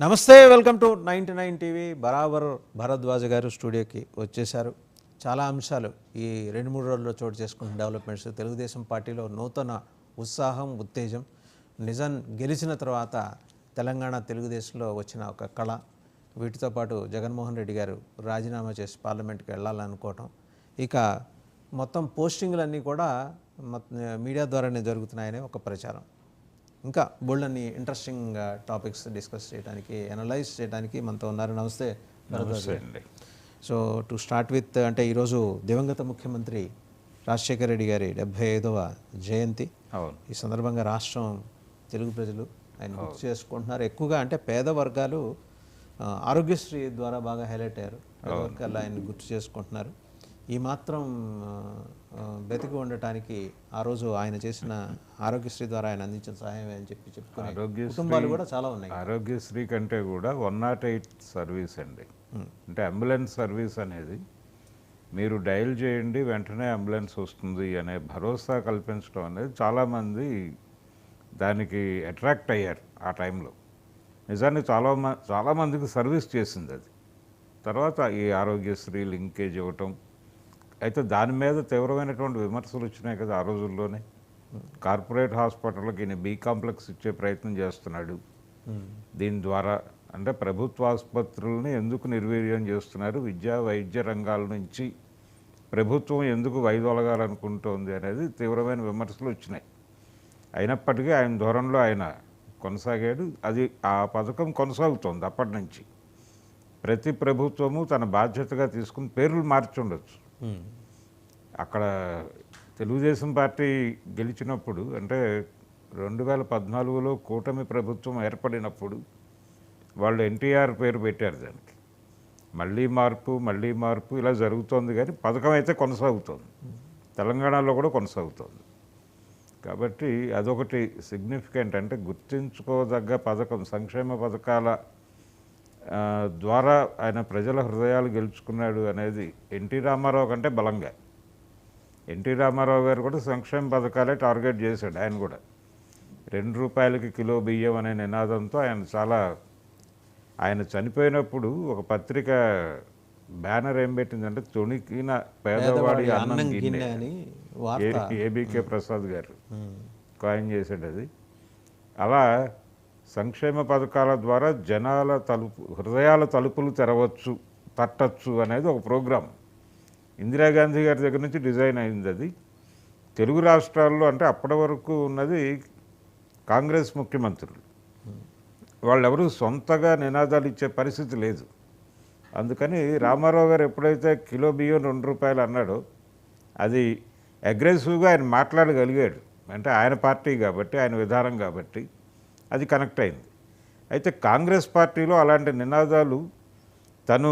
నమస్తే, welcome to 99 TV. బరాబర్ భరద్వాజ గారు స్టూడియోకి వచ్చేశారు. చాలా అంశాలు ఈ 2-3 రోజుల్లో చోటు చేసుకున్న డెవలప్మెంట్స్, తెలుగుదేశం పార్టీలో నూతన ఉత్సాహం, ఉత్తేజం, నిజం గెలిచిన తర్వాత తెలంగాణ తెలుగుదేశంలో వచ్చిన ఒక కళ, వీటితో పాటు జగన్మోహన్ రెడ్డి గారు రాజీనామా చేసి పార్లమెంట్కి వెళ్ళాలనుకోవటం, ఇక మొత్తం పోస్టింగ్లన్నీ కూడా మీడియా ద్వారానే జరుగుతున్నాయనే ఒక ప్రచారం, ఇంకా బోల్డన్ని ఇంట్రెస్టింగ్ టాపిక్స్ డిస్కస్ చేయడానికి, అనలైజ్ చేయడానికి మనతో ఉన్నారు. నమస్తే అండి. సో టు స్టార్ట్ విత్, అంటే ఈరోజు దివంగత ముఖ్యమంత్రి రాజశేఖర రెడ్డి గారి 75వ జయంతి. ఈ సందర్భంగా రాష్ట్రం, తెలుగు ప్రజలు ఆయన గుర్తు చేసుకుంటున్నారు. ఎక్కువగా అంటే పేద వర్గాలు ఆరోగ్యశ్రీ ద్వారా బాగా హైలైట్ అయ్యారు. పేద వర్గాలు ఆయన గుర్తు చేసుకుంటున్నారు. ఈ మాత్రం బతికి ఉండటానికి ఆ రోజు ఆయన చేసిన ఆరోగ్యశ్రీ ద్వారా ఆయన అందించిన సహాయం అని చెప్పుకునే కుటుంబాలు కూడా చాలా ఉన్నాయి. ఆరోగ్యశ్రీ కంటే కూడా 108 సర్వీస్ అండి. అంటే అంబులెన్స్ సర్వీస్ అనేది మీరు డయల్ చేయండి వెంటనే అంబులెన్స్ వస్తుంది అనే భరోసా కల్పించడం అనేది చాలామంది దానికి అట్రాక్ట్ అయ్యారు ఆ టైంలో. నిజాన్ని చాలామందికి సర్వీస్ చేసింది అది. తర్వాత ఈ ఆరోగ్యశ్రీ లింకేజ్ ఇవ్వటం, అయితే దాని మీద తీవ్రమైనటువంటి విమర్శలు వచ్చినాయి కదా ఆ రోజుల్లోనే. కార్పొరేట్ హాస్పిటల్కి ఈయన బి కాంప్లెక్స్ ఇచ్చే ప్రయత్నం చేస్తున్నాడు. దీని ద్వారా అంటే ప్రభుత్వ ఆసుపత్రులని ఎందుకు నిర్వీర్యం చేస్తున్నారు, విద్యా వైద్య రంగాల నుంచి ప్రభుత్వం ఎందుకు వైదొలగాలనుకుంటోంది అనేది తీవ్రమైన విమర్శలు వచ్చినాయి. అయినప్పటికీ ఆయన ధోరణిలో ఆయన కొనసాగాడు. అది ఆ పథకం కొనసాగుతోంది అప్పటి నుంచి. ప్రతి ప్రభుత్వము తన బాధ్యతగా తీసుకుని పేర్లు మార్చుండొచ్చు. అక్కడ తెలుగుదేశం పార్టీ గెలిచినప్పుడు, అంటే 2014లో కూటమి ప్రభుత్వం ఏర్పడినప్పుడు వాళ్ళు ఎన్టీఆర్ పేరు పెట్టారు దానికి. మళ్ళీ మార్పు ఇలా జరుగుతోంది, కానీ పథకం అయితే కొనసాగుతోంది. తెలంగాణలో కూడా కొనసాగుతోంది. కాబట్టి అదొకటి సిగ్నిఫికెంట్, అంటే గుర్తించుకోదగ్గ పథకం. సంక్షేమ పథకాల ద్వారా ఆయన ప్రజల హృదయాలు గెలుచుకున్నాడు అనేది ఎన్టీ రామారావు కంటే బలంగా. ఎన్టీ రామారావు గారు కూడా సంక్షేమ పథకాలే టార్గెట్ చేశాడు. ఆయన కూడా ₹2కి కిలో బియ్యం అనే నినాదంతో ఆయన చనిపోయినప్పుడు ఒక పత్రిక బ్యానర్ ఏం పెట్టిందంటే, తొణికిన పేదవాడి అన్నం గిన్నె అని. ఏబీకే ప్రసాద్ గారు కాయిన్ చేశాడు అది. అలా సంక్షేమ పథకాల ద్వారా జనాల హృదయాల తలుపులు తట్టచ్చు అనేది ఒక ప్రోగ్రాం. ఇందిరాగాంధీ గారి దగ్గర నుంచి డిజైన్ అయింది అది. తెలుగు రాష్ట్రాల్లో అంటే అప్పటి వరకు ఉన్నది కాంగ్రెస్ ముఖ్యమంత్రులు, వాళ్ళెవరూ సొంతగా నినాదాలు ఇచ్చే పరిస్థితి లేదు. అందుకని రామారావు గారు ఎప్పుడైతే కిలో బియ్యం ₹2 అన్నాడో, అది అగ్రెసివ్గా ఆయన మాట్లాడగలిగాడు. అంటే ఆయన పార్టీ కాబట్టి, ఆయన విధానం కాబట్టి అది కనెక్ట్ అయింది. అయితే కాంగ్రెస్ పార్టీలో అలాంటి నినాదాలు తను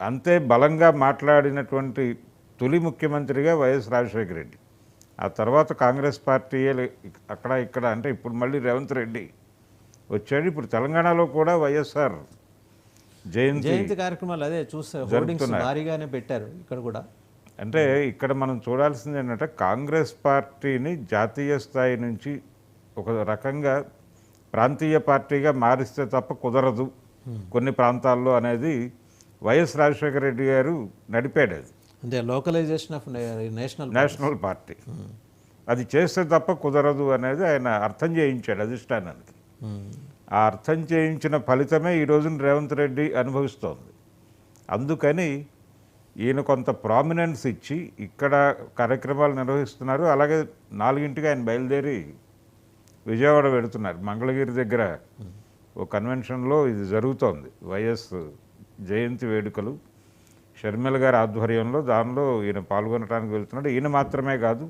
అంతే బలంగా మాట్లాడినటువంటి తొలి ముఖ్యమంత్రిగా వైఎస్ రాజశేఖర రెడ్డి. ఆ తర్వాత కాంగ్రెస్ పార్టీయే అక్కడ ఇక్కడ, అంటే ఇప్పుడు మళ్ళీ రేవంత్ రెడ్డి వచ్చాడు. ఇప్పుడు తెలంగాణలో కూడా వైఎస్ఆర్ జయంతి కార్యక్రమాలు అదే జరుగుతున్నాయి, భారీగానే పెట్టారు ఇక్కడ కూడా. అంటే ఇక్కడ మనం చూడాల్సింది ఏంటంటే, కాంగ్రెస్ పార్టీని జాతీయ స్థాయి నుంచి ఒక రకంగా ప్రాంతీయ పార్టీగా మారిస్తే తప్ప కుదరదు కొన్ని ప్రాంతాల్లో అనేది వైఎస్ రాజశేఖర రెడ్డి గారు నడిపాడు. అది అంటే లోకలైజేషన్ ఆఫ్ నేషనల్ పార్టీ. అది చేస్తే తప్ప కుదరదు అనేది ఆయన అర్థం చేయించాడు అధిష్టానానికి. ఆ అర్థం చేయించిన ఫలితమే ఈ రోజున రేవంత్ రెడ్డి అనుభవిస్తోంది. అందుకని ఈయన కొంత ప్రామినెన్స్ ఇచ్చి ఇక్కడ కార్యక్రమాలు నిర్వహిస్తున్నారు. అలాగే 4ంటికి ఆయన బయలుదేరి విజయవాడ వెళుతున్నారు. మంగళగిరి దగ్గర ఓ కన్వెన్షన్లో ఇది జరుగుతోంది, వైఎస్ జయంతి వేడుకలు. షర్మిల గారి ఆధ్వర్యంలో దానిలో ఈయన పాల్గొనడానికి వెళ్తున్నాడు. ఈయన మాత్రమే కాదు,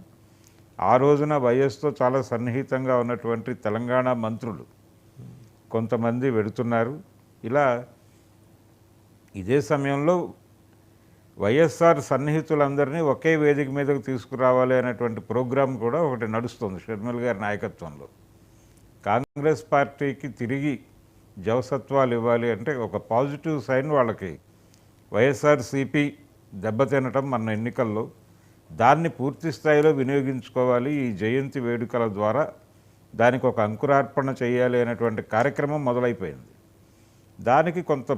ఆ రోజున వైఎస్తో చాలా సన్నిహితంగా ఉన్నటువంటి తెలంగాణ మంత్రులు కొంతమంది వెళుతున్నారు. ఇలా ఇదే సమయంలో వైఎస్ఆర్ సన్నిహితులందరినీ ఒకే వేదిక మీదకు తీసుకురావాలి అనేటువంటి ప్రోగ్రాం కూడా ఒకటి నడుస్తుంది షర్మిల గారి నాయకత్వంలో. కాంగ్రెస్ పార్టీకి తిరిగి జవసత్వాలు ఇవ్వాలి అంటే ఒక పాజిటివ్ సైన్ వాళ్ళకి వైఎస్ఆర్సీపీ దెబ్బతినటం మన ఎన్నికల్లో, దాన్ని పూర్తి స్థాయిలో వినియోగించుకోవాలి. ఈ జయంతి వేడుకల ద్వారా దానికి ఒక అంకురార్పణ చేయాలి అనేటువంటి కార్యక్రమం మొదలైపోయింది. దానికి కొంత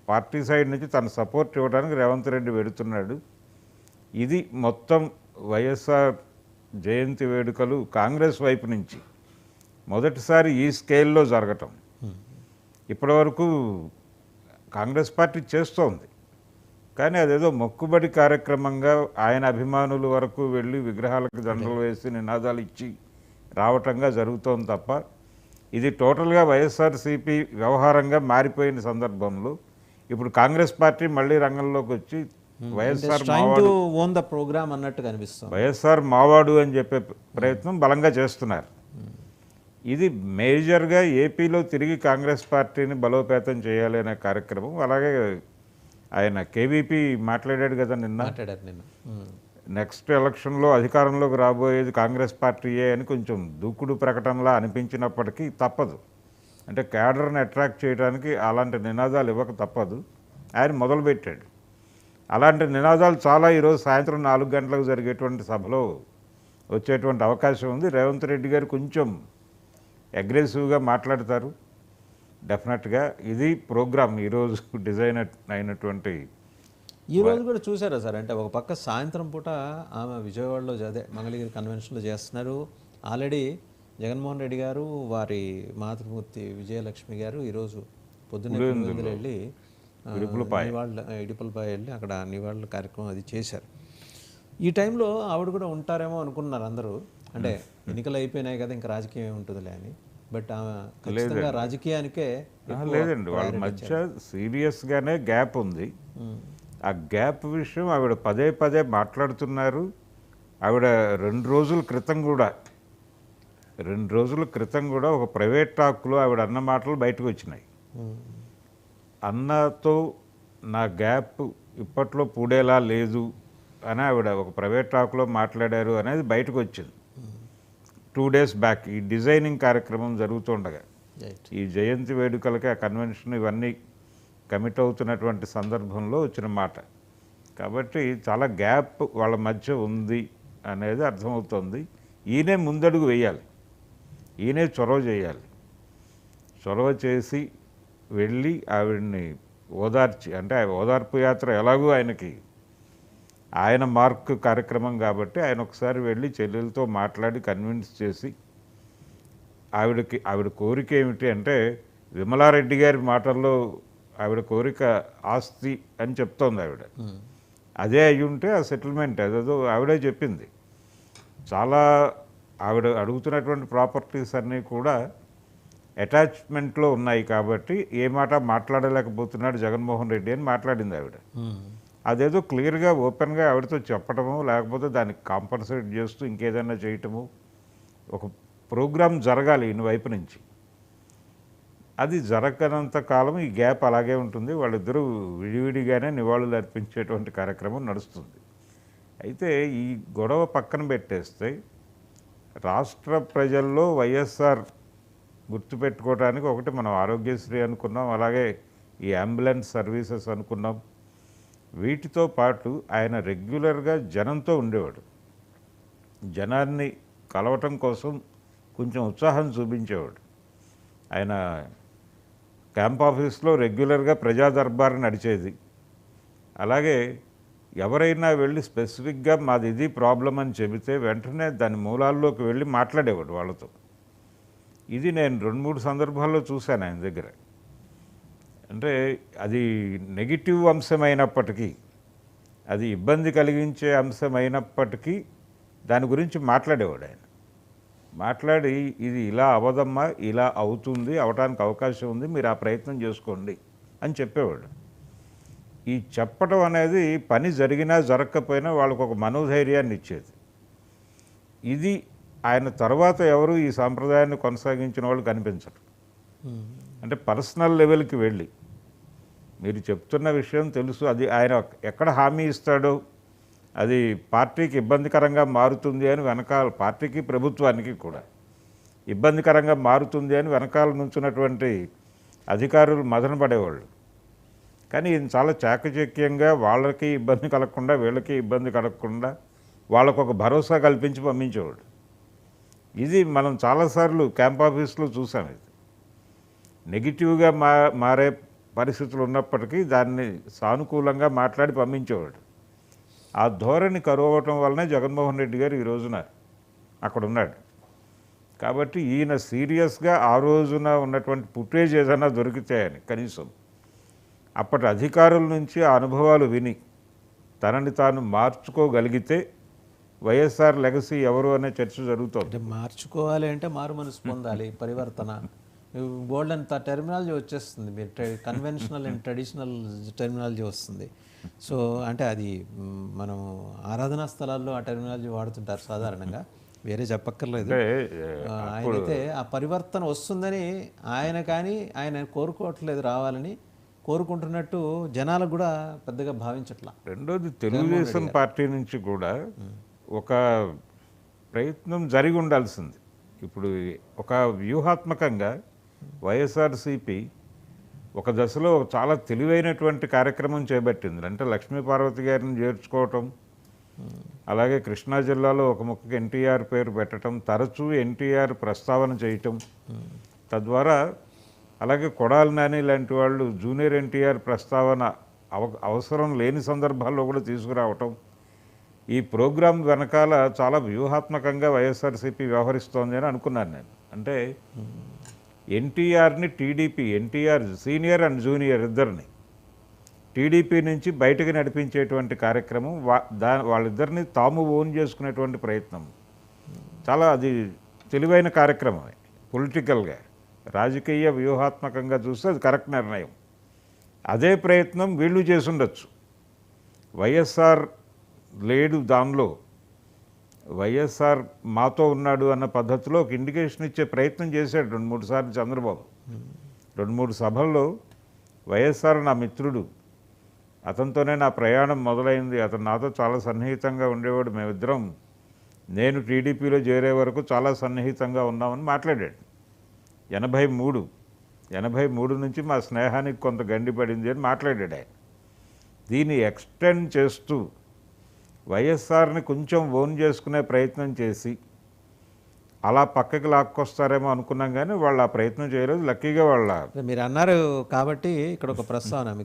పార్టీ సైడ్ నుంచి తన సపోర్ట్ ఇవ్వడానికి రేవంత్ రెడ్డి వెడుతున్నాడు. ఇది మొత్తం వైఎస్ఆర్ జయంతి వేడుకలు కాంగ్రెస్ వైపు నుంచి మొదటిసారి ఈ స్కేల్లో జరగటం. ఇప్పటివరకు కాంగ్రెస్ పార్టీ చేస్తోంది, కానీ అదేదో మొక్కుబడి కార్యక్రమంగా ఆయన అభిమానుల వరకు వెళ్ళి విగ్రహాలకు దండలు వేసి నినాదాలు ఇచ్చి రావటంగా జరుగుతోంది తప్ప, ఇది టోటల్గా వైఎస్ఆర్సీపీ వ్యవహారంగా మారిపోయిన సందర్భంలో ఇప్పుడు కాంగ్రెస్ పార్టీ మళ్ళీ రంగంలోకి వచ్చి ఓన్ ద ప్రోగ్రామ్ అన్నట్టు కనిపిస్తుంది. వైఎస్ఆర్ మావాడు అని చెప్పే ప్రయత్నం బలంగా చేస్తున్నారు. ఇది మేజర్గా ఏపీలో తిరిగి కాంగ్రెస్ పార్టీని బలోపేతం చేయాలి అనే కార్యక్రమం. అలాగే ఆయన కేవీపీ మాట్లాడాడు కదా నిన్న, నెక్స్ట్ ఎలక్షన్లో అధికారంలోకి రాబోయేది కాంగ్రెస్ పార్టీయే అని కొంచెం దూకుడు ప్రకటనలా అనిపించినప్పటికీ తప్పదు. అంటే క్యాడర్ని అట్రాక్ట్ చేయడానికి అలాంటి నినాదాలు ఇవ్వక తప్పదు. ఆయన మొదలుపెట్టాడు. అలాంటి నినాదాలు చాలా ఈరోజు సాయంత్రం 4 గంటలకు జరిగేటువంటి సభలో వచ్చేటువంటి అవకాశం ఉంది. రేవంత్ రెడ్డి గారు కొంచెం అగ్రెసివ్గా మాట్లాడతారు డెఫినెట్గా. ఇది ప్రోగ్రామ్ ఈరోజు డిజైన్ అయినటువంటి. ఈరోజు కూడా చూసారా సార్, అంటే ఒక పక్క సాయంత్రం పూట ఆమె విజయవాడలో అదే మంగళగిరి కన్వెన్షన్లో చేస్తున్నారు. ఆల్రెడీ జగన్మోహన్ రెడ్డి గారు వారి మాతృమూర్తి విజయలక్ష్మి గారు ఈరోజు పొద్దున్న వెళ్ళి ఇడుపులపై వెళ్ళి అక్కడ నివాళుల కార్యక్రమం అది చేశారు. ఈ టైంలో ఆవిడ కూడా ఉంటారేమో అనుకున్నారు అందరూ, అంటే ఎన్నికలు అయిపోయినాయి కదా ఇంకా రాజకీయం ఉంటుందిలే అని. బట్ ఆమె ఖచ్చితంగా రాజకీయానికే లేదండి, వాళ్ళ మధ్య సీరియస్గానే గ్యాప్ ఉంది. ఆ గ్యాప్ విషయం ఆవిడ పదే పదే మాట్లాడుతున్నారు. ఆవిడ 2 రోజుల క్రితం కూడా ఒక ప్రైవేట్ టాక్లో ఆవిడ అన్న మాటలు బయటకు వచ్చినాయి. అన్నతో నా గ్యాప్ ఇప్పట్లో పూడేలా లేదు అని ఆవిడ ఒక ప్రైవేట్ టాక్లో మాట్లాడారు అనేది బయటకు వచ్చింది 2 days బ్యాక్. ఈ డిజైనింగ్ కార్యక్రమం జరుగుతుండగా, ఈ జయంతి వేడుకలకి ఆ కన్వెన్షన్ ఇవన్నీ కమిట్ అవుతున్నటువంటి సందర్భంలో వచ్చిన మాట. కాబట్టి చాలా గ్యాప్ వాళ్ళ మధ్య ఉంది అనేది అర్థమవుతుంది. ఈయనే ముందడుగు వేయాలి, ఈయనే చొరవ చేయాలి. చొరవ చేసి వెళ్ళి ఆవిడ్ని ఓదార్చి, అంటే ఓదార్పు యాత్ర ఎలాగూ ఆయన మార్క్ కార్యక్రమం కాబట్టి ఆయన ఒకసారి వెళ్ళి చెల్లెలతో మాట్లాడి కన్విన్స్ చేసి, ఆవిడ కోరిక ఏమిటి అంటే, విమలారెడ్డి గారి మాటల్లో ఆవిడ కోరిక ఆస్తి అని చెప్తోంది ఆవిడ. అదే అయి ఉంటే ఆ సెటిల్మెంట్ అదేదో ఆవిడే చెప్పింది. చాలా ఆవిడ అడుగుతున్నటువంటి ప్రాపర్టీస్ అన్నీ కూడా అటాచ్మెంట్లో ఉన్నాయి కాబట్టి ఏ మాట మాట్లాడలేకపోతున్నాడు జగన్మోహన్ రెడ్డి అని మాట్లాడింది ఆవిడ. అదేదో క్లియర్గా ఓపెన్గా ఆవిడతో చెప్పటము, లేకపోతే దానికి కాంపన్సేట్ చేస్తూ ఇంకేదైనా చేయటము, ఒక ప్రోగ్రాం జరగాలి ఈయన వైపు నుంచి. అది జరగనంత కాలం ఈ గ్యాప్ అలాగే ఉంటుంది. వాళ్ళిద్దరూ విడివిడిగానే నివాళులు అర్పించేటువంటి కార్యక్రమం నడుస్తుంది. అయితే ఈ గొడవ పక్కన పెట్టేస్తే రాష్ట్ర ప్రజల్లో వైఎస్ఆర్ గుర్తుపెట్టుకోవడానికి ఒకటి మనం ఆరోగ్యశ్రీ అనుకున్నాం, అలాగే ఈ అంబులెన్స్ సర్వీసెస్ అనుకున్నాం. వీటితో పాటు ఆయన రెగ్యులర్గా జనంతో ఉండేవాడు. జనాన్ని కలవటం కోసం కొంచెం ఉత్సాహం చూపించేవాడు. ఆయన క్యాంప్ ఆఫీస్లో రెగ్యులర్గా ప్రజా దర్బార్ నడిచేది. అలాగే ఎవరైనా వెళ్ళి స్పెసిఫిక్గా మాది ఇది ప్రాబ్లం అని చెబితే వెంటనే దాని మూలాల్లోకి వెళ్ళి మాట్లాడేవాడు వాళ్ళతో. ఇది నేను 2-3 సందర్భాల్లో చూశాను ఆయన దగ్గర. అంటే అది నెగిటివ్ అంశమైనప్పటికీ, అది ఇబ్బంది కలిగించే అంశమైనప్పటికీ దాని గురించి మాట్లాడేవాడు ఆయన. మాట్లాడి ఇది ఇలా అవదమ్మా, ఇలా అవుతుంది, అవటానికి అవకాశం ఉంది, మీరు ఆ ప్రయత్నం చేసుకోండి అని చెప్పేవాడు. ఈ చెప్పటం అనేది పని జరిగినా జరగకపోయినా వాళ్ళకు ఒక మనోధైర్యాన్ని ఇచ్చేది. ఇది ఆయన తర్వాత ఎవరు ఈ సాంప్రదాయాన్ని కొనసాగించిన వాళ్ళు కనిపించరు. అంటే పర్సనల్ లెవెల్కి వెళ్ళి మీరు చెప్తున్న విషయం తెలుసు, అది ఆయన ఎక్కడ హామీ ఇస్తాడో అది పార్టీకి ఇబ్బందికరంగా మారుతుంది అని వెనకాల, పార్టీకి ప్రభుత్వానికి కూడా ఇబ్బందికరంగా మారుతుంది అని వెనకాల నుంచున్నటువంటి అధికారులు మదన పడేవాళ్ళు. కానీ ఈయన చాలా చాకచక్యంగా వాళ్ళకి ఇబ్బంది కలగకుండా వీళ్ళకి ఇబ్బంది కలగకుండా వాళ్ళకు ఒక భరోసా కల్పించి పంపించేవాడు. ఇది మనం చాలాసార్లు క్యాంప్ ఆఫీస్లో చూసాం. ఇది నెగిటివ్గా మారే పరిస్థితులు ఉన్నప్పటికీ దాన్ని సానుకూలంగా మాట్లాడి పంపించేవాడు. ఆ ధోరణి కరువవటం వల్లనే జగన్మోహన్ రెడ్డి గారు ఈ రోజున అక్కడ ఉన్నాడు. కాబట్టి ఈయన సీరియస్గా ఆ రోజున ఉన్నటువంటి ఫుటేజ్ ఏదైనా దొరికితే అని కనీసం అప్పటి అధికారుల నుంచి ఆ అనుభవాలు విని తనని తాను మార్చుకోగలిగితే వైఎస్ఆర్ లెగసీ ఎవరు అనే చర్చ జరుగుతుంది. అంటే మార్చుకోవాలి అంటే మారు మనసు పొందాలి, పరివర్తన. బోల్డ్ అంత టెర్మినాలజీ వచ్చేస్తుంది, మీరు కన్వెన్షనల్ అండ్ ట్రెడిషనల్ టెర్మినాలజీ వస్తుంది. సో అంటే అది మనం ఆరాధనా స్థలాల్లో ఆ టెర్మినాలజీ వాడుతుంటారు సాధారణంగా, వేరే చెప్పక్కర్లేదు. ఆయనైతే ఆ పరివర్తన వస్తుందని ఆయన కానీ ఆయన కోరుకోవట్లేదు, రావాలని కోరుకుంటున్నట్టు జనాలకు కూడా పెద్దగా భావించట్లా. రెండోది తెలుగుదేశం పార్టీ నుంచి కూడా ఒక ప్రయత్నం జరిగి ఉండాల్సింది. ఇప్పుడు ఒక వ్యూహాత్మకంగా వైఎస్ఆర్సీపీ ఒక దశలో చాలా తెలివైనటువంటి కార్యక్రమం చేపట్టింది. అంటే లక్ష్మీపార్వతి గారిని చేర్చుకోవటం, అలాగే కృష్ణా జిల్లాలో ఒక ముక్కకి ఎన్టీఆర్ పేరు పెట్టడం, తరచూ ఎన్టీఆర్ ప్రస్తావన చేయటం, తద్వారా అలాగే కొడాలి నాని లాంటి వాళ్ళు జూనియర్ ఎన్టీఆర్ ప్రస్తావన అవసరం లేని సందర్భాల్లో కూడా తీసుకురావటం, ఈ ప్రోగ్రాం వెనకాల చాలా వ్యూహాత్మకంగా వైఎస్ఆర్సీపీ వ్యవహరిస్తోంది అని అనుకున్నాను నేను. అంటే ఎన్టీఆర్ని TDP, NTR senior and junior ఇద్దరిని టీడీపీ నుంచి బయటకు నడిపించేటువంటి కార్యక్రమం, వాళ్ళిద్దరిని తాము ఓన్ చేసుకునేటువంటి ప్రయత్నం, చాలా అది తెలివైన కార్యక్రమమే. పొలిటికల్గా రాజకీయ వ్యూహాత్మకంగా చూస్తే అది కరెక్ట్ నిర్ణయం. అదే ప్రయత్నం వీళ్ళు చేసుండొచ్చు. వైఎస్ఆర్ లేడు, దానిలో వైఎస్ఆర్ మాతో ఉన్నాడు అన్న పద్ధతిలో ఒక ఇండికేషన్ ఇచ్చే ప్రయత్నం చేశాడు 2-3 సార్లు చంద్రబాబు. 2-3 సభల్లో వైఎస్ఆర్ నా మిత్రుడు, అతనితోనే నా ప్రయాణం మొదలైంది, అతను నాతో చాలా సన్నిహితంగా ఉండేవాడు, మేమిద్దరం నేను టీడీపీలో చేరే వరకు చాలా సన్నిహితంగా ఉన్నామని మాట్లాడాడు. 83 నుంచి మా స్నేహానికి కొంత గండిపడింది అని మాట్లాడాడు ఆయన. దీన్ని ఎక్స్టెండ్ చేస్తూ వైఎస్ఆర్ని కొంచెం ఓన్ చేసుకునే ప్రయత్నం చేసి అలా పక్కకి లాక్కొస్తారేమో అనుకున్నాం, కానీ వాళ్ళు ఆ ప్రయత్నం చేయలేదు. లక్కీగా వాళ్ళ మీరు అన్నారు కాబట్టి ఇక్కడ ఒక ప్రస్తావన